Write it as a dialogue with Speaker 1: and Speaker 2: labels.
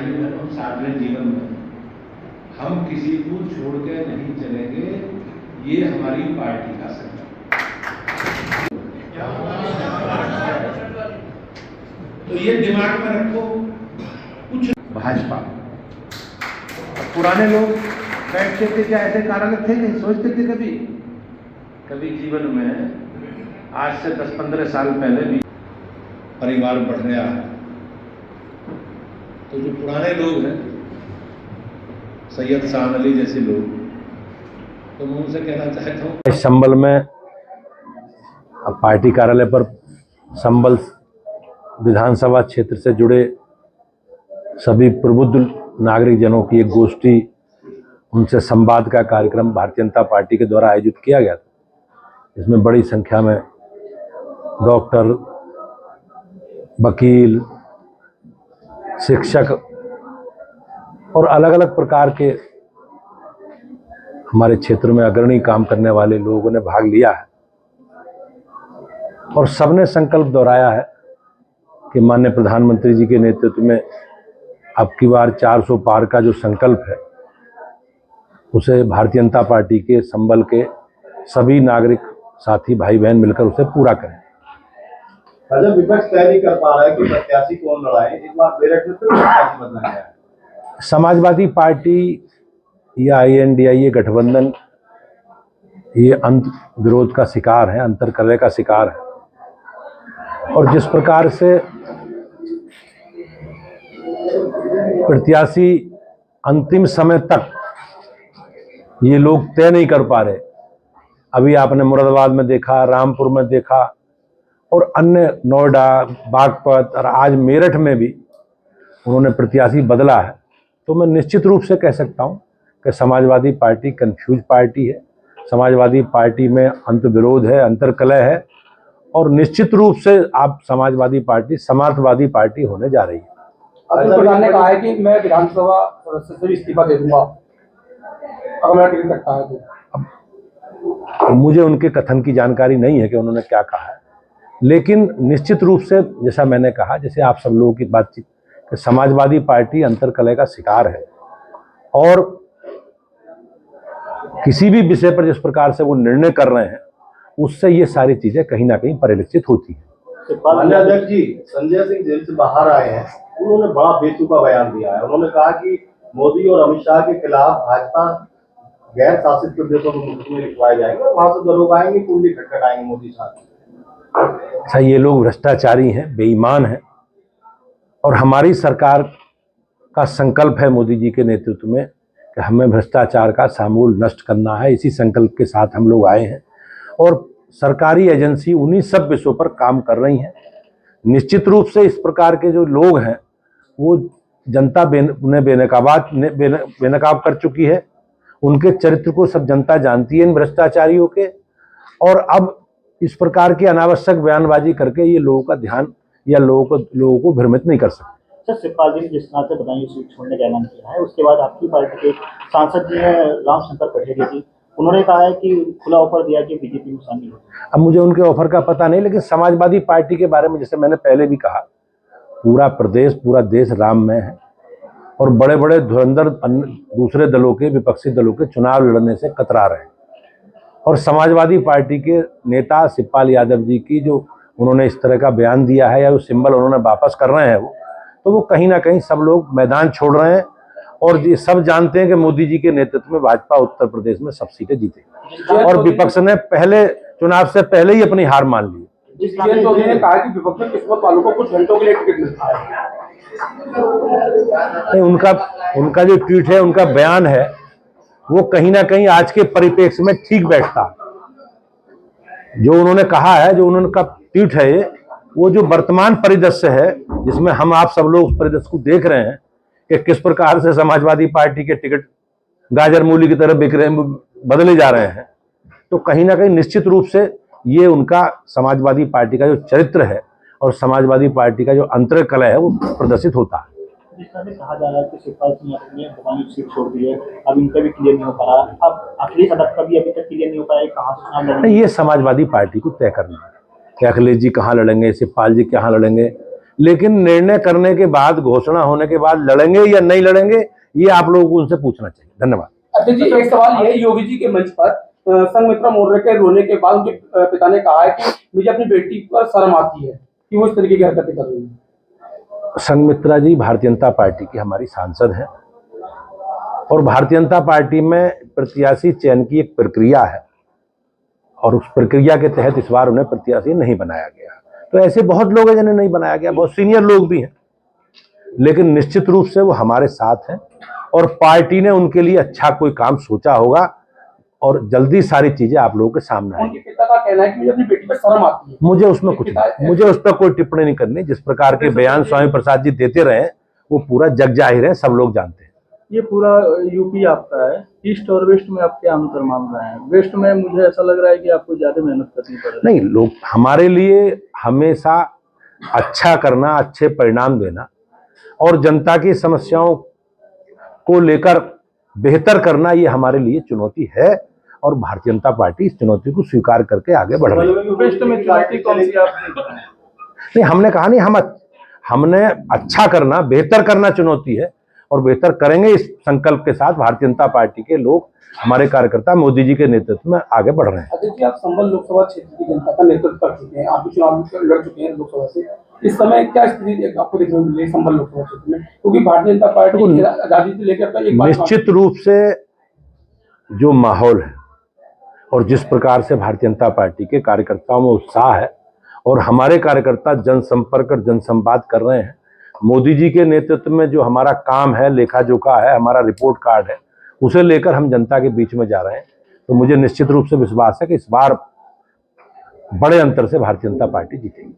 Speaker 1: आयु है हम सार्वजनिक जीवन में हम किसी को छोड़ के नहीं चलेंगे, ये हमारी पार्टी का संकल्प। तो ये दिमाग में रखो। कुछ भाजपा पुराने लोग बैठते थे, क्या ऐसे कारण थे नहीं, सोचते थे कभी जीवन में आज से 10-15 साल पहले भी परिवार बढ़ गया है। तो जो पुराने लोग हैं, सैयद शाह अली जैसे लोग, तो मैं उनसे कहना चाहता हूँ,
Speaker 2: संबल में पार्टी कार्यालय पर संबल विधानसभा क्षेत्र से जुड़े सभी प्रबुद्ध नागरिक जनों की एक गोष्ठी, उनसे संवाद का कार्यक्रम भारतीय जनता पार्टी के द्वारा आयोजित किया गया था। इसमें बड़ी संख्या में डॉक्टर, वकील, शिक्षक और अलग अलग प्रकार के हमारे क्षेत्र में अग्रणी काम करने वाले लोगों ने भाग लिया है और सबने संकल्प दोहराया है कि माननीय प्रधानमंत्री जी के नेतृत्व में अब की बार 400 पार का जो संकल्प है, उसे भारतीय जनता पार्टी के संबल के सभी नागरिक साथी भाई बहन मिलकर उसे पूरा करें।
Speaker 3: जब विपक्ष तय नहीं कर पा रहा है कि प्रत्याशी कौन लड़ाए, एक बार मेरठ में तो प्रत्याशी बदला गया है।
Speaker 2: समाजवादी पार्टी या INDIA गठबंधन ये अंत विरोध का शिकार है, अंतर्कलह का शिकार है। और जिस प्रकार से प्रत्याशी अंतिम समय तक ये लोग तय नहीं कर पा रहे, अभी आपने मुरादाबाद में देखा, रामपुर में देखा और अन्य नोएडा, बागपत और आज मेरठ में भी उन्होंने प्रत्याशी बदला है, तो मैं निश्चित रूप से कह सकता हूं कि समाजवादी पार्टी कंफ्यूज पार्टी है। समाजवादी पार्टी में अंत विरोध है, अंतर्कलह है और निश्चित रूप से आप समाजवादी पार्टी समाजवादी पार्टी होने जा रही है।
Speaker 4: अब्दुल प्रधान ने कहा है कि मैं विधानसभा सदस्य से इस्तीफा दे दूंगा अगर मेरा टिकट कटता है तो।
Speaker 2: मुझे उनके कथन की जानकारी नहीं है कि उन्होंने क्या कहा है, लेकिन निश्चित रूप से जैसा मैंने कहा, जैसे आप सब लोगों की बातचीत, कि समाजवादी पार्टी अंतर्कलह का शिकार है और किसी भी विषय पर जिस प्रकार से वो निर्णय कर रहे हैं, उससे ये सारी चीजें कहीं ना कहीं परिलक्षित होती हैं।
Speaker 3: अध्यक्ष जी, संजय सिंह जेल से बाहर आए हैं, उन्होंने बड़ा बेतुका बयान दिया है। उन्होंने कहा कि मोदी और अमित शाह के खिलाफ भाजपा गैर शासित प्रदेशों में मुकदमे लिखवाए जाएंगे और वहां से दरोग आएंगे, कुंडली खटखटाएंगे मोदी साहब।
Speaker 2: अच्छा, ये लोग भ्रष्टाचारी हैं, बेईमान हैं और हमारी सरकार का संकल्प है मोदी जी के नेतृत्व में कि हमें भ्रष्टाचार का समूल नष्ट करना है। इसी संकल्प के साथ हम लोग आए हैं और सरकारी एजेंसी उन्हीं सब विषयों पर काम कर रही हैं। निश्चित रूप से इस प्रकार के जो लोग हैं वो जनता उन्हें बेनकाब कर चुकी है। उनके चरित्र को सब जनता जानती है इन भ्रष्टाचारियों के, और अब इस प्रकार की अनावश्यक बयानबाजी करके ये लोगों का ध्यान या लोगों को भ्रमित नहीं कर सकते।
Speaker 5: सर, शिवपाल जी ने जिस तरह से बताइए सीट छोड़ने का ऐलान किया है, उसके बाद आपकी पार्टी के सांसद जी हैं रामशंकर पटेल जी, उन्होंने कहा है कि खुला ऑफर दिया कि बीजेपी में शामिल हो।
Speaker 2: अब मुझे उनके ऑफर का पता नहीं, लेकिन समाजवादी पार्टी के बारे में जैसे मैंने पहले भी कहा, पूरा प्रदेश, पूरा देश राम में है और बड़े बड़े धुरंधर दूसरे दलों के, विपक्षी दलों के चुनाव लड़ने से कतरा रहे हैं। और समाजवादी पार्टी के नेता शिवपाल यादव जी की जो उन्होंने इस तरह का बयान दिया है या वो सिंबल उन्होंने वापस कर रहे हैं, तो वो कहीं ना कहीं सब लोग मैदान छोड़ रहे हैं और ये सब जानते हैं कि मोदी जी के नेतृत्व में भाजपा उत्तर प्रदेश में सब सीटें जीतेगी और विपक्ष ने पहले चुनाव से पहले ही अपनी हार मान ली।
Speaker 4: ने कहा कि विपक्ष में किस्मत वालों को कुछ घंटों के लिए टिकट मिलता है।
Speaker 2: नहीं, उनका जो ट्वीट है, उनका बयान है, वो कहीं ना कहीं आज के परिप्रेक्ष्य में ठीक बैठता। जो उन्होंने कहा है, जो उन्होंने ट्वीट है, वो जो वर्तमान परिदृश्य है जिसमें हम आप सब लोग उस परिदृश्य को देख रहे हैं कि किस प्रकार से समाजवादी पार्टी के टिकट गाजर मूली की तरह बिक रहे, बदले जा रहे हैं, तो कहीं ना कहीं निश्चित रूप से ये उनका समाजवादी पार्टी का जो चरित्र है और समाजवादी पार्टी का जो अंतर्कलह है वो प्रदर्शित होता है।
Speaker 5: जिस तरह से कहा जा रहा है कि शिवपाल सिंह ने बदायूं सीट छोड़ दी है, अब इनका भी क्लियर नहीं हो पा रहा, अब अखिलेश यादव का भी अभी तक क्लियर नहीं हो पाया कहाँ से चुनाव लड़ेंगे।
Speaker 2: ये समाजवादी पार्टी को तय करना है कि अखिलेश जी कहाँ लड़ेंगे, शिवपाल जी कहाँ लड़ेंगे, लेकिन निर्णय करने के बाद, घोषणा होने के बाद लड़ेंगे या नहीं लड़ेंगे, ये आप लोगों को उनसे पूछना चाहिए। धन्यवाद।
Speaker 4: अध्यक्ष जी, एक सवाल ये है, योगी जी के मंच पर संघमित्रा मौर्य के रोने के बाद उनके पिता ने कहा है कि मुझे अपनी बेटी पर शर्म आती है कि वो इस तरीके की हरकतें कर रही है।
Speaker 2: संघमित्रा जी भारतीय जनता पार्टी की हमारी सांसद हैं और भारतीय जनता पार्टी में प्रत्याशी चयन की एक प्रक्रिया है और उस प्रक्रिया के तहत इस बार उन्हें प्रत्याशी नहीं बनाया गया। तो ऐसे बहुत लोग हैं जिन्हें नहीं बनाया गया, बहुत सीनियर लोग भी हैं, लेकिन निश्चित रूप से वो हमारे साथ हैं और पार्टी ने उनके लिए अच्छा कोई काम सोचा होगा और जल्दी सारी चीजें आप लोगों के सामने आएंगी।
Speaker 4: उनके पिता का कहना है कि मुझे अपनी बेटी पर शर्म आती है।
Speaker 2: मुझे उसमें कुछ नहीं, मुझे उस पर कोई टिप्पणी नहीं करनी। जिस प्रकार के बयान स्वामी प्रसाद जी देते रहे वो पूरा जग जाहिर है, सब लोग जानते हैं।
Speaker 6: ये पूरा यूपी आपका है, ईस्ट और वेस्ट में आप क्या अंतर मान रहे हैं? वेस्ट में मुझे ऐसा लग रहा है कि आपको ज्यादा मेहनत करनी पड़ेगी।
Speaker 2: नहीं, लोग हमारे लिए हमेशा अच्छा करना, अच्छे परिणाम देना और जनता की समस्याओं को लेकर बेहतर करना, ये हमारे लिए चुनौती है और भारतीय जनता पार्टी इस चुनौती को स्वीकार करके आगे बढ़ रही है।
Speaker 6: वेस्ट में चुनौती कौन सी आप देख रहे हैं?
Speaker 2: नहीं, हमने कहा नहीं, हमने अच्छा करना, बेहतर करना चुनौती है और बेहतर करेंगे। इस संकल्प के साथ भारतीय जनता पार्टी के लोग, हमारे कार्यकर्ता मोदी जी के नेतृत्व में आगे बढ़ रहे हैं।
Speaker 4: अध्यक्ष जी, आप संभल लोकसभा क्षेत्र की जनता का नेतृत्व कर चुके हैं, आप चुनाव लड़ चुके हैं लोकसभा से। इस समय क्या स्थिति आपको देखने को मिली संभल लोकसभा क्षेत्र में, क्योंकि भारतीय जनता पार्टी आजादी से लेकर एक
Speaker 2: निश्चित रूप से जो माहौल है और जिस प्रकार से भारतीय जनता पार्टी के कार्यकर्ताओं में उत्साह है और हमारे कार्यकर्ता जनसंपर्क और जनसंवाद कर रहे हैं, मोदी जी के नेतृत्व में जो हमारा काम है, लेखा जोखा है, हमारा रिपोर्ट कार्ड है, उसे लेकर हम जनता के बीच में जा रहे हैं। तो मुझे निश्चित रूप से विश्वास है कि इस बार बड़े अंतर से भारतीय जनता पार्टी जीतेगी।